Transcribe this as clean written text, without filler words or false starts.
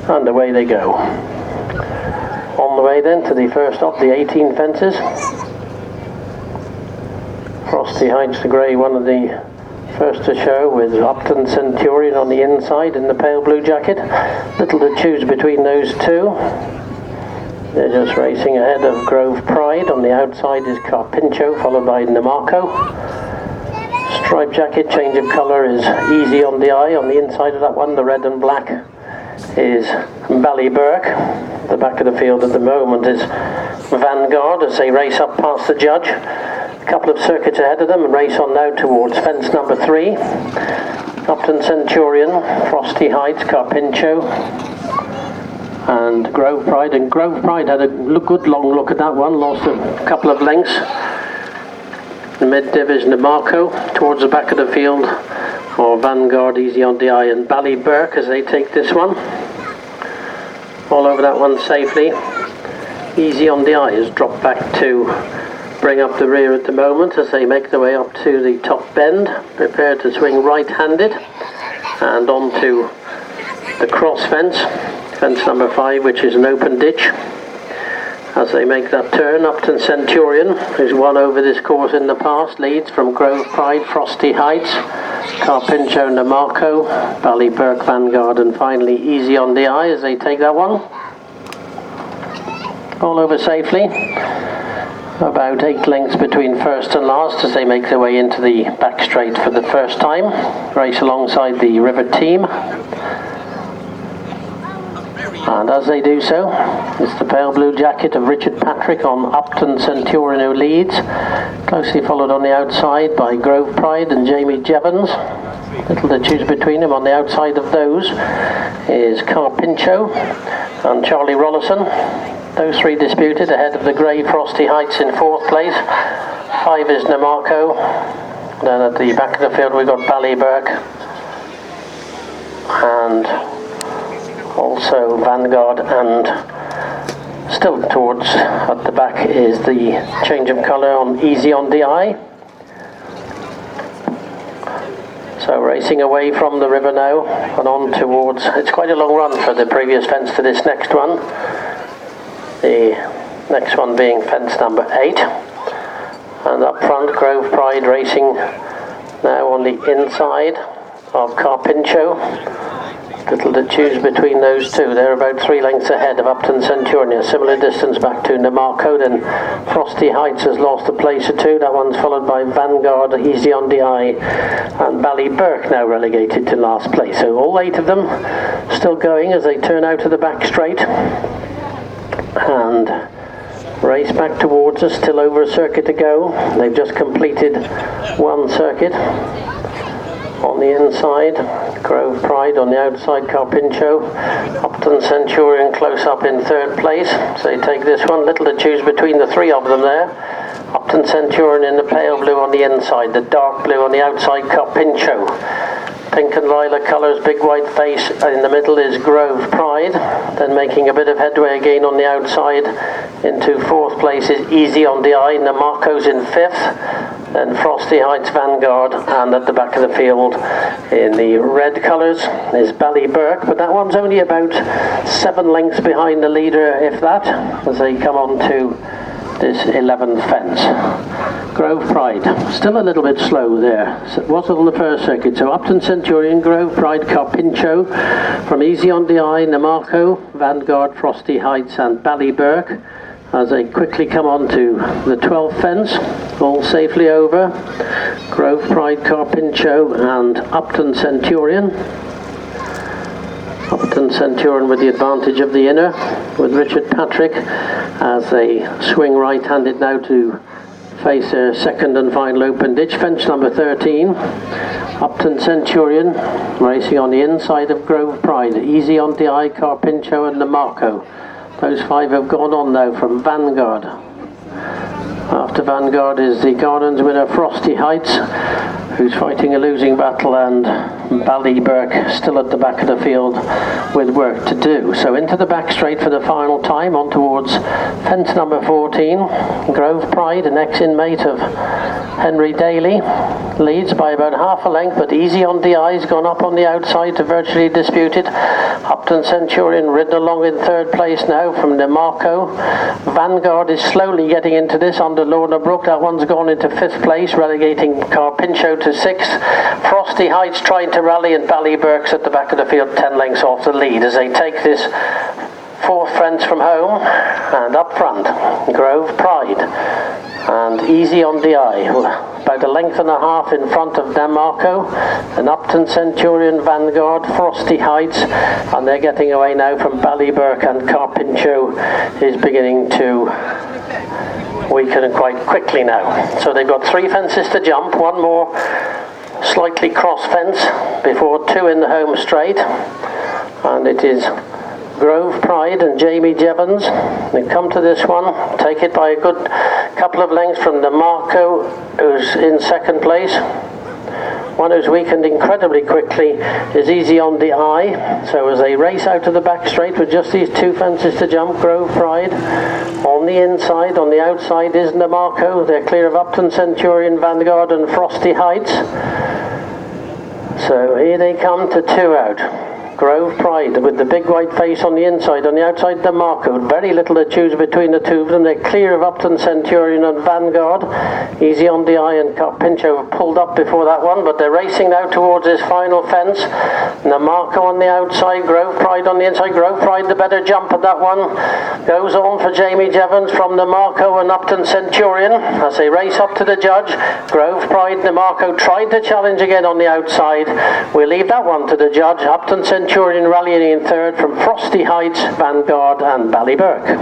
And away they go. On the way then to the first of the 18 fences. Frosty Heights, the grey, one of the first to show, with Upton Centurion on the inside in the pale blue jacket. Little to choose between those two. They're just racing ahead of Grove Pride. On the outside is Carpincho, followed by Namarco. Striped jacket, change of colour is Easy on the Eye. On the inside of that one, the red and black, is Ballyburke. The back of the field at the moment is Vanguard as they race up past the judge. A couple of circuits ahead of them and race on now towards fence number 3. Upton Centurion, Frosty Heights, Carpincho, and Grove Pride. And Grove Pride had a good long look at that one, lost a couple of lengths. The mid-div is Namarco towards the back of the field, or Vanguard, Easy on the Eye, and Ballyburke as they take this one. All over that one safely. Easy on the Eye has dropped back to bring up the rear at the moment as they make their way up to the top bend, prepared to swing right-handed and onto the cross fence, fence number 5, which is an open ditch. As they make that turn, Upton Centurion, who's won over this course in the past, leads from Grove Pride, Frosty Heights, Carpincho, Namarco, Ballyburke, Vanguard, and finally Easy on the Eye as they take that one. All over safely. About 8 lengths between first and last as they make their way into the back straight for the first time. Race alongside the River team. And as they do so, it's the pale blue jacket of Richard Patrick on Upton Centurion who leads, closely followed on the outside by Grove Pride and Jamie Jevons. Little to choose between them. On the outside of those is Carpincho and Charlie Rollison. Those 3 disputed ahead of the grey Frosty Heights in 4th place. 5 is Namarco. Then at the back of the field we've got Ballyburke and also Vanguard, and still towards at the back is the change of colour on Easy on the Eye. So racing away from the river now and on towards, it's quite a long run for the previous fence to this next one. The next one being fence number 8. And up front, Grove Pride racing now on the inside of Carpincho. Little to choose between those two. They're about 3 lengths ahead of Upton Centurion. A similar distance back to Namarco. Then Frosty Heights has lost a place or 2. That one's followed by Vanguard, Easy on the Eye, and Ballyburke now relegated to last place. So all 8 of them still going as they turn out of the back straight and race back towards us. Still over a circuit to go. They've just completed 1 circuit. On the inside, Grove Pride, on the outside Carpincho, Upton Centurion close up in 3rd place. So they take this one, little to choose between the 3 of them there. Upton Centurion in the pale blue on the inside, the dark blue on the outside Carpincho. Pink and lilac colours, big white face, in the middle is Grove Pride. Then making a bit of headway again on the outside into 4th place is Easy on the Eye. Namarco's in 5th. Then Frosty Heights, Vanguard, and at the back of the field in the red colours is Ballyburke, but that one's only about 7 lengths behind the leader, if that, as they come on to this 11th fence. Grove Pride, still a little bit slow there. So it was on the first circuit. So Upton Centurion, Grove Pride, Carpincho, from Easy on the Eye, Namarco, Vanguard, Frosty Heights, and Ballyburke, as they quickly come on to the 12th fence, all safely over. Grove Pride, Carpincho, and Upton Centurion. Upton Centurion with the advantage of the inner, with Richard Patrick, as they swing right-handed now to face their 2nd and final open ditch, fence number 13. Upton Centurion racing on the inside of Grove Pride, Easy on the Eye, Carpincho, and Namarco. Those 5 have gone on now from Vanguard. After Vanguard is the Gardens winner Frosty Heights, who's fighting a losing battle, and Ballyburke still at the back of the field with work to do. So into the back straight for the final time, on towards fence number 14. Grove Pride, an ex-inmate of Henry Daly, leads by about half a length, but Easy on the Eye's gone up on the outside to virtually disputed. Upton Centurion ridden along in third place now from DeMarco. Vanguard is slowly getting into this under Lorna Brook. That one's gone into fifth place, relegating Carpincho to sixth. Frosty Heights trying to rally, and Ballyburke's at the back of the field 10 lengths off the lead as they take this fourth fence from home. And up front, Grove Pride and Easy on the Eye, about a length and a half in front of DeMarco, and Upton Centurion, Vanguard, Frosty Heights, and they're getting away now from Ballyburke, and Carpincho is beginning to weaken quite quickly now. So they've got 3 fences to jump, one more slightly cross fence before 2 in the home straight, and it is Grove Pride and Jamie Jevons. They come to this one, take it by a good couple of lengths from DeMarco, who's in second place. One who's weakened incredibly quickly is Easy on the Eye. So as they race out to the back straight with just these 2 fences to jump, Grove Pride on the inside, on the outside is DeMarco. They're clear of Upton Centurion, Vanguard and Frosty Heights. So here they come to 2 out. Grove Pride with the big white face on the inside, on the outside DeMarco. Very little to choose between the 2 of them. They're clear of Upton Centurion and Vanguard. Easy on the Eye and Carpincho have pulled up before that one, but they're racing now towards this final fence. DeMarco on the outside, Grove Pride on the inside. Grove Pride the better jump at that one. Goes on for Jamie Jevons from DeMarco and Upton Centurion as they race up to the judge. Grove Pride, DeMarco tried to challenge again on the outside. We'll leave that one to the judge. Upton Centurion rallying in third from Frosty Heights, Vanguard and Ballyburke.